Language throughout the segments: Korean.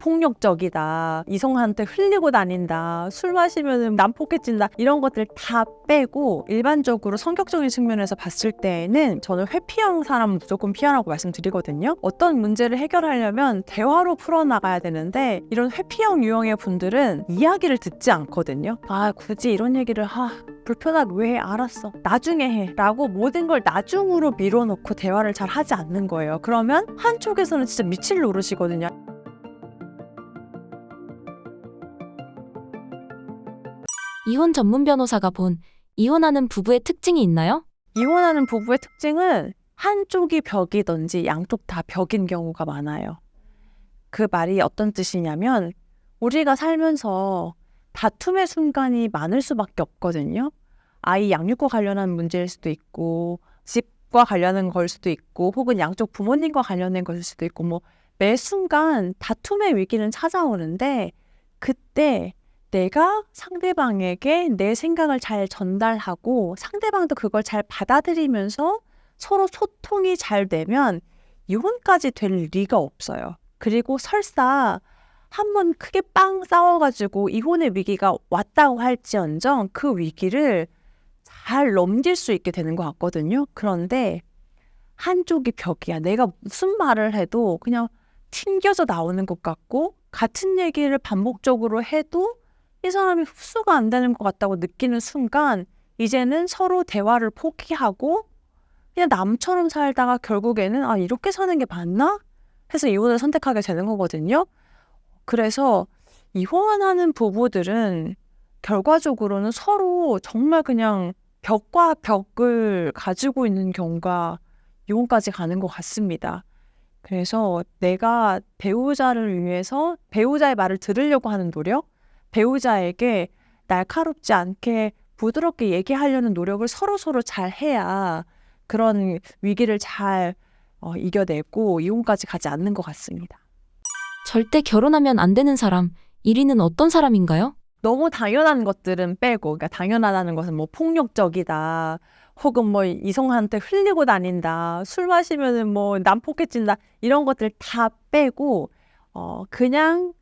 폭력적이다, 이성한테 흘리고 다닌다, 술 마시면 난폭해 찐다, 이런 것들 다 빼고 일반적으로 성격적인 측면에서 봤을 때에는 저는 회피형 사람은 무조건 피하라고 말씀드리거든요. 어떤 문제를 해결하려면 대화로 풀어나가야 되는데 이런 회피형 유형의 분들은 이야기를 듣지 않거든요. 굳이 이런 얘기를 불편하게 왜 해? 알았어, 나중에 해 라고 모든 걸 나중으로 밀어놓고 대화를 잘 하지 않는 거예요. 그러면 한쪽에서는 진짜 미칠 노릇이거든요. 이혼 전문 변호사가 본 이혼하는 부부의 특징이 있나요? 이혼하는 부부의 특징은 한쪽이 벽이든지 양쪽 다 벽인 경우가 많아요. 그 말이 어떤 뜻이냐면 우리가 살면서 다툼의 순간이 많을 수밖에 없거든요. 아이 양육과 관련한 문제일 수도 있고 집과 관련한 걸 수도 있고 혹은 양쪽 부모님과 관련된 것일 수도 있고 매 순간 다툼의 위기는 찾아오는데 그때 내가 상대방에게 내 생각을 잘 전달하고 상대방도 그걸 잘 받아들이면서 서로 소통이 잘 되면 이혼까지 될 리가 없어요. 그리고 설사 한번 크게 빵 싸워가지고 이혼의 위기가 왔다고 할지언정 그 위기를 잘 넘길 수 있게 되는 것 같거든요. 그런데 한쪽이 벽이야. 내가 무슨 말을 해도 그냥 튕겨져 나오는 것 같고 같은 얘기를 반복적으로 해도 이 사람이 흡수가 안 되는 것 같다고 느끼는 순간 이제는 서로 대화를 포기하고 그냥 남처럼 살다가 결국에는 이렇게 사는 게 맞나? 해서 이혼을 선택하게 되는 거거든요. 그래서 이혼하는 부부들은 결과적으로는 서로 정말 그냥 벽과 벽을 가지고 있는 경우가 이혼까지 가는 것 같습니다. 그래서 내가 배우자를 위해서 배우자의 말을 들으려고 하는 노력, 배우자에게 날카롭지 않게 부드럽게 얘기하려는 노력을 서로 잘 해야 그런 위기를 잘 이겨내고 이혼까지 가지 않는 것 같습니다. 절대 결혼하면 안 되는 사람, 1위는 어떤 사람인가요? 너무 당연한 것들은 빼고, 그러니까 당연하다는 것은 폭력적이다, 혹은 이성한테 흘리고 다닌다, 술 마시면 난폭해 찐다, 이런 것들 다 빼고 그냥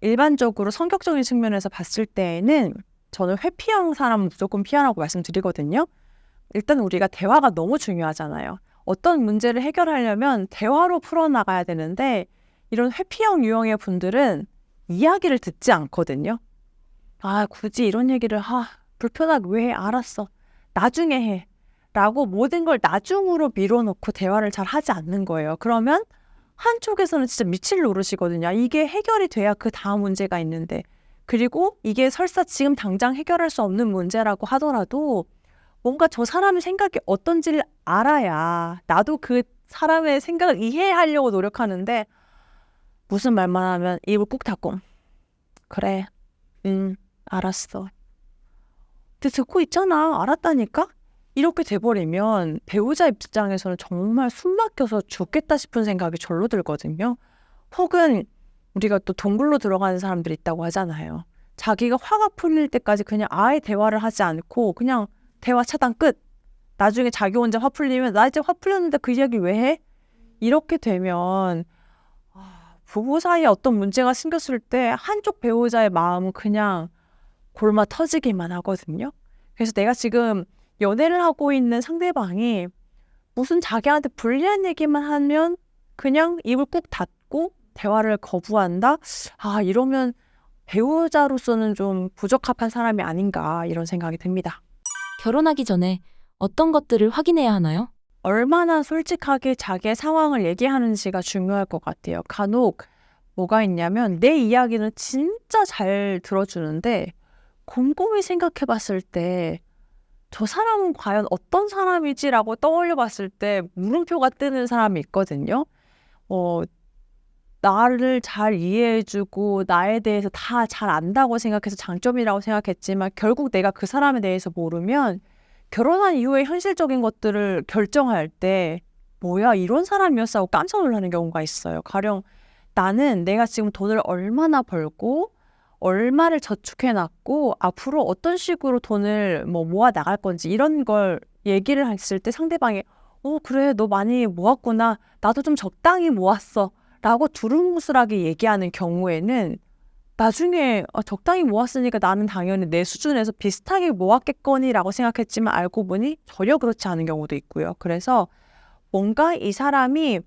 일반적으로 성격적인 측면에서 봤을 때에는 저는 회피형 사람은 무조건 피하라고 말씀드리거든요. 일단 우리가 대화가 너무 중요하잖아요. 어떤 문제를 해결하려면 대화로 풀어나가야 되는데 이런 회피형 유형의 분들은 이야기를 듣지 않거든요. 굳이 이런 얘기를 불편하게 왜 해? 알았어, 나중에 해 라고 모든 걸 나중으로 밀어놓고 대화를 잘 하지 않는 거예요. 그러면 한쪽에서는 진짜 미칠 노릇이거든요. 이게 해결이 돼야 그 다음 문제가 있는데, 그리고 이게 설사 지금 당장 해결할 수 없는 문제라고 하더라도 뭔가 저 사람의 생각이 어떤지를 알아야 나도 그 사람의 생각을 이해하려고 노력하는데 무슨 말만 하면 입을 꾹 닫고 그래, 알았어, 근데 듣고 있잖아, 알았다니까? 이렇게 돼버리면 배우자 입장에서는 정말 숨 막혀서 죽겠다 싶은 생각이 절로 들거든요. 혹은 우리가 또 동굴로 들어가는 사람들이 있다고 하잖아요. 자기가 화가 풀릴 때까지 그냥 아예 대화를 하지 않고 그냥 대화 차단 끝. 나중에 자기 혼자 화 풀리면 나 이제 화 풀렸는데 그 이야기 왜 해? 이렇게 되면 부부 사이에 어떤 문제가 생겼을 때 한쪽 배우자의 마음은 그냥 골마 터지기만 하거든요. 그래서 내가 지금 연애를 하고 있는 상대방이 무슨 자기한테 불리한 얘기만 하면 그냥 입을 꾹 닫고 대화를 거부한다? 이러면 배우자로서는 좀 부적합한 사람이 아닌가 이런 생각이 듭니다. 결혼하기 전에 어떤 것들을 확인해야 하나요? 얼마나 솔직하게 자기의 상황을 얘기하는지가 중요할 것 같아요. 간혹 뭐가 있냐면 내 이야기는 진짜 잘 들어주는데 곰곰이 생각해 봤을 때 저 사람은 과연 어떤 사람이지라고 떠올려 봤을 때 물음표가 뜨는 사람이 있거든요. 나를 잘 이해해주고 나에 대해서 다 잘 안다고 생각해서 장점이라고 생각했지만 결국 내가 그 사람에 대해서 모르면 결혼한 이후에 현실적인 것들을 결정할 때 뭐야, 이런 사람이었어 하고 깜짝 놀라는 경우가 있어요. 가령 나는 내가 지금 돈을 얼마나 벌고 얼마를 저축해놨고 앞으로 어떤 식으로 돈을 모아 나갈 건지 이런 걸 얘기를 했을 때 상대방이 그래, 너 많이 모았구나, 나도 좀 적당히 모았어 라고 두루뭉술하게 얘기하는 경우에는 나중에 적당히 모았으니까 나는 당연히 내 수준에서 비슷하게 모았겠거니라고 생각했지만 알고 보니 전혀 그렇지 않은 경우도 있고요. 그래서 뭔가 이 사람이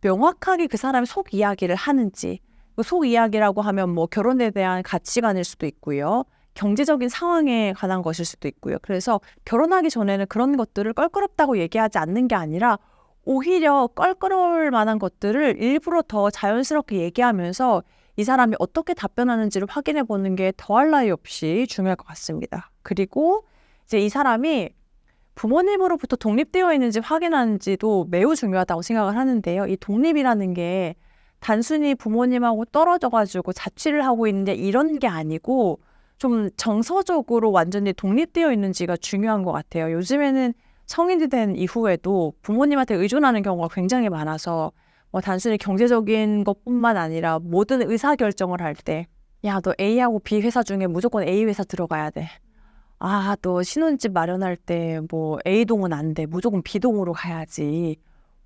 명확하게 그 사람의 속 이야기를 하는지, 속 이야기라고 하면 뭐 결혼에 대한 가치관일 수도 있고요. 경제적인 상황에 관한 것일 수도 있고요. 그래서 결혼하기 전에는 그런 것들을 껄끄럽다고 얘기하지 않는 게 아니라 오히려 껄끄러울 만한 것들을 일부러 더 자연스럽게 얘기하면서 이 사람이 어떻게 답변하는지를 확인해 보는 게 더할 나위 없이 중요할 것 같습니다. 그리고 이제 이 사람이 부모님으로부터 독립되어 있는지 확인하는지도 매우 중요하다고 생각을 하는데요. 이 독립이라는 게 단순히 부모님하고 떨어져가지고 자취를 하고 있는데 이런 게 아니고 좀 정서적으로 완전히 독립되어 있는지가 중요한 것 같아요. 요즘에는 성인이 된 이후에도 부모님한테 의존하는 경우가 굉장히 많아서 뭐 단순히 경제적인 것뿐만 아니라 모든 의사결정을 할 때 야, 너 A하고 B 회사 중에 무조건 A 회사 들어가야 돼. 아, 너 신혼집 마련할 때 뭐 A동은 안 돼. 무조건 B동으로 가야지.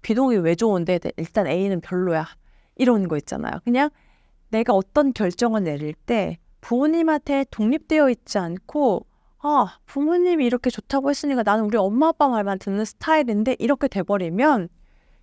B동이 왜 좋은데? 일단 A는 별로야. 이런 거 있잖아요. 그냥 내가 어떤 결정을 내릴 때 부모님한테 독립되어 있지 않고 부모님이 이렇게 좋다고 했으니까 나는 우리 엄마 아빠 말만 듣는 스타일인데 이렇게 돼버리면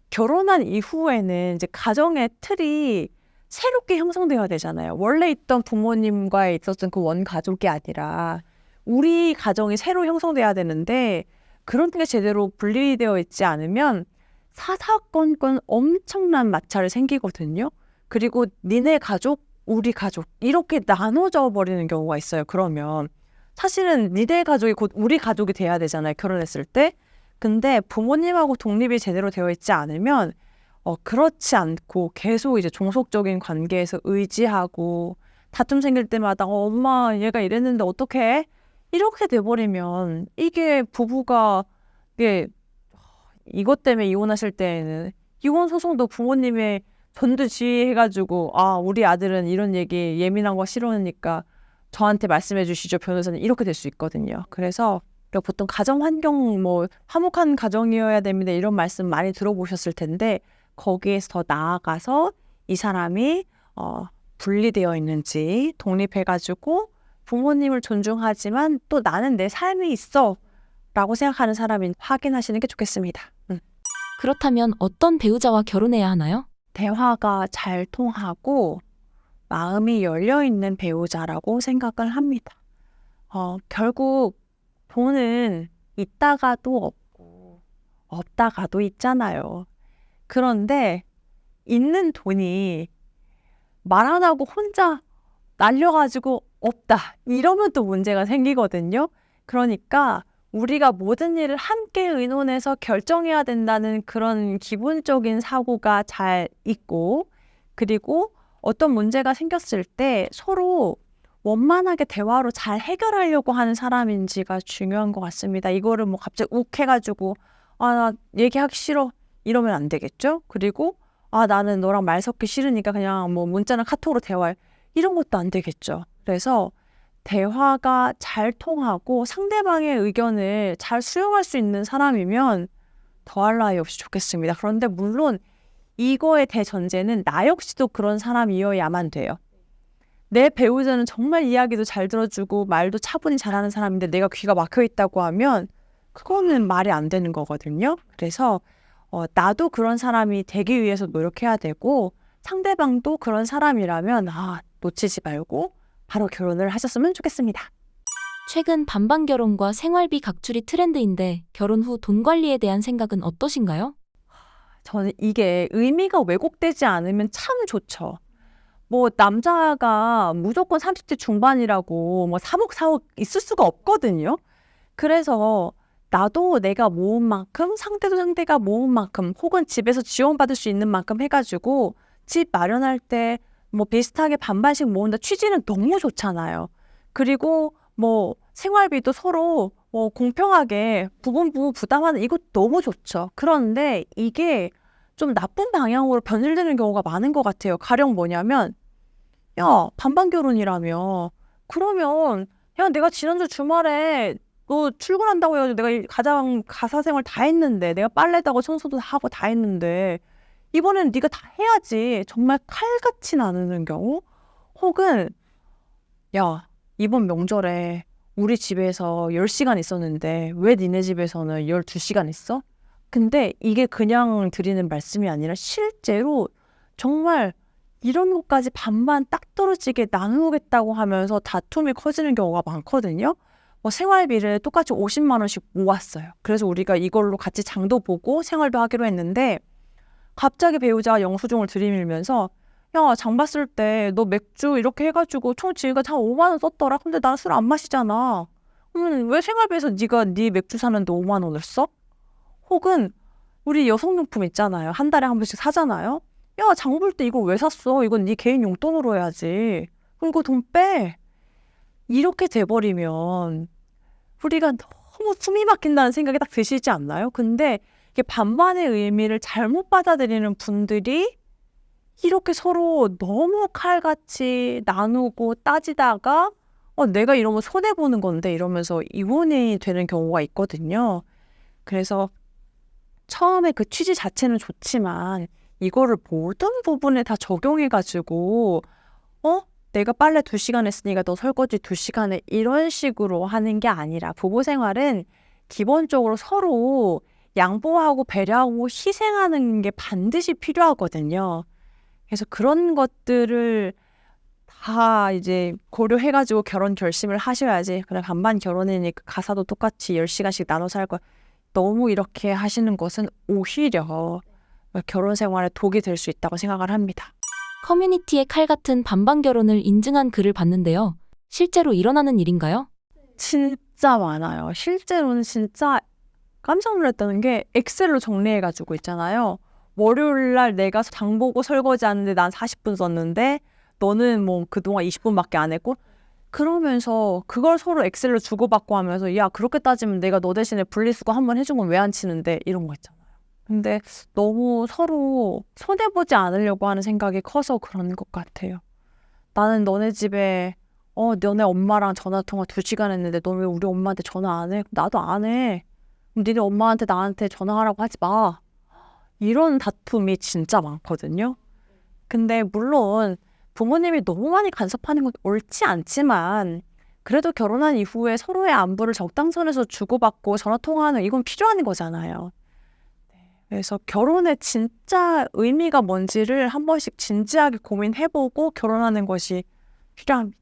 결혼한 이후에는 이제 가정의 틀이 새롭게 형성되어야 되잖아요. 원래 있던 부모님과의 있었던 그 원가족이 아니라 우리 가정이 새로 형성돼야 되는데 그런 게 제대로 분리되어 있지 않으면 사사건건 엄청난 마찰이 생기거든요. 그리고 니네 가족, 우리 가족 이렇게 나눠져 버리는 경우가 있어요. 그러면 사실은 니네 가족이 곧 우리 가족이 돼야 되잖아요. 결혼했을 때. 근데 부모님하고 독립이 제대로 되어 있지 않으면 그렇지 않고 계속 이제 종속적인 관계에서 의지하고 다툼 생길 때마다 엄마 얘가 이랬는데 어떡해? 이렇게 돼버리면 이게 부부가 이게 이것 때문에 이혼하실 때에는 이혼 소송도 부모님의 전두지휘해가지고 우리 아들은 이런 얘기 예민한 거 싫어하니까 저한테 말씀해 주시죠 변호사님 이렇게 될 수 있거든요. 그래서 보통 가정 환경 뭐 화목한 가정이어야 됩니다 이런 말씀 많이 들어보셨을 텐데 거기에서 더 나아가서 이 사람이 분리되어 있는지 독립해가지고 부모님을 존중하지만 또 나는 내 삶이 있어 라고 생각하는 사람인 확인하시는 게 좋겠습니다. 그렇다면 어떤 배우자와 결혼해야 하나요? 대화가 잘 통하고 마음이 열려있는 배우자라고 생각을 합니다. 결국 돈은 있다가도 없고 없다가도 있잖아요. 그런데 있는 돈이 말 안 하고 혼자 날려가지고 없다. 이러면 또 문제가 생기거든요. 그러니까 우리가 모든 일을 함께 의논해서 결정해야 된다는 그런 기본적인 사고가 잘 있고 그리고 어떤 문제가 생겼을 때 서로 원만하게 대화로 잘 해결하려고 하는 사람인지가 중요한 것 같습니다. 이거를 뭐 갑자기 욱 해가지고 나 얘기하기 싫어 이러면 안 되겠죠? 그리고 나는 너랑 말 섞기 싫으니까 그냥 뭐 문자나 카톡으로 대화해 이런 것도 안 되겠죠. 그래서 대화가 잘 통하고 상대방의 의견을 잘 수용할 수 있는 사람이면 더할 나위 없이 좋겠습니다. 그런데 물론 이거의 대전제는 나 역시도 그런 사람이어야만 돼요. 내 배우자는 정말 이야기도 잘 들어주고 말도 차분히 잘하는 사람인데 내가 귀가 막혀 있다고 하면 그거는 말이 안 되는 거거든요. 그래서 나도 그런 사람이 되기 위해서 노력해야 되고 상대방도 그런 사람이라면 놓치지 말고 바로 결혼을 하셨으면 좋겠습니다. 최근 반반 결혼과 생활비 각출이 트렌드인데 결혼 후 돈 관리에 대한 생각은 어떠신가요? 저는 이게 의미가 왜곡되지 않으면 참 좋죠. 뭐 남자가 무조건 30대 중반이라고 뭐 3억 4억 있을 수가 없거든요. 그래서 나도 내가 모은 만큼 상대도 상대가 모은 만큼 혹은 집에서 지원받을 수 있는 만큼 해가지고 집 마련할 때 뭐 비슷하게 반반씩 모은다 취지는 너무 좋잖아요. 그리고 뭐 생활비도 서로 공평하게 부분 부담하는 이거 너무 좋죠. 그런데 이게 좀 나쁜 방향으로 변질되는 경우가 많은 것 같아요. 가령 뭐냐면 야 반반 결혼이라며 그러면 야 내가 지난주 주말에 너 출근한다고 해가지고 내가 가장 가사 생활 다 했는데 내가 빨래도 하고 청소도 하고 다 했는데 이번에는 네가 다 해야지. 정말 칼같이 나누는 경우. 혹은 야, 이번 명절에 우리 집에서 10시간 있었는데 왜 니네 집에서는 12시간 있어? 근데 이게 그냥 드리는 말씀이 아니라 실제로 정말 이런 것까지 반반 딱 떨어지게 나누겠다고 하면서 다툼이 커지는 경우가 많거든요. 뭐 생활비를 똑같이 50만 원씩 모았어요. 그래서 우리가 이걸로 같이 장도 보고 생활비 하기로 했는데 갑자기 배우자가 영수증을 들이밀면서 야, 장 봤을 때 너 맥주 이렇게 해가지고 총 지금까지 한 5만 원 썼더라. 근데 난 술 안 마시잖아. 왜 생활비에서 네가 네 맥주 사는데 5만 원을 써? 혹은 우리 여성용품 있잖아요. 한 달에 한 번씩 사잖아요. 야, 장 볼 때 이거 왜 샀어? 이건 네 개인 용돈으로 해야지. 그럼 이거 돈 빼. 이렇게 돼버리면 우리가 너무 숨이 막힌다는 생각이 딱 드시지 않나요? 근데 이게 반반의 의미를 잘못 받아들이는 분들이 이렇게 서로 너무 칼같이 나누고 따지다가 내가 이러면 손해보는 건데 이러면서 이혼이 되는 경우가 있거든요. 그래서 처음에 그 취지 자체는 좋지만 이거를 모든 부분에 다 적용해가지고 내가 빨래 2시간 했으니까 너 설거지 2시간에 이런 식으로 하는 게 아니라 부부 생활은 기본적으로 서로 양보하고 배려하고 희생하는 게 반드시 필요하거든요. 그래서 그런 것들을 다 이제 고려해가지고 결혼 결심을 하셔야지. 그냥 반반 결혼이니까 가사도 똑같이 10시간씩 나눠서 할 거. 너무 이렇게 하시는 것은 오히려 결혼 생활에 독이 될 수 있다고 생각을 합니다. 커뮤니티에 칼 같은 반반 결혼을 인증한 글을 봤는데요. 실제로 일어나는 일인가요? 진짜 많아요. 실제로는 진짜 깜짝 놀랐다는 게 엑셀로 정리해가지고 있잖아요. 월요일 날 내가 장 보고 설거지 하는데 난 40분 썼는데 너는 뭐 그동안 20분밖에 안 했고 그러면서 그걸 서로 엑셀로 주고받고 하면서 야, 그렇게 따지면 내가 너 대신에 분리수거 한 번 해준 건 왜 안 치는데 이런 거 있잖아요. 근데 너무 서로 손해보지 않으려고 하는 생각이 커서 그런 것 같아요. 나는 너네 집에 너네 엄마랑 전화통화 2시간 했는데 너 왜 우리 엄마한테 전화 안 해? 나도 안 해. 그럼 니네 엄마한테 나한테 전화하라고 하지 마. 이런 다툼이 진짜 많거든요. 근데 물론 부모님이 너무 많이 간섭하는 건 옳지 않지만 그래도 결혼한 이후에 서로의 안부를 적당선에서 주고받고 전화통화하는 이건 필요한 거잖아요. 그래서 결혼의 진짜 의미가 뭔지를 한 번씩 진지하게 고민해보고 결혼하는 것이 필요합니다.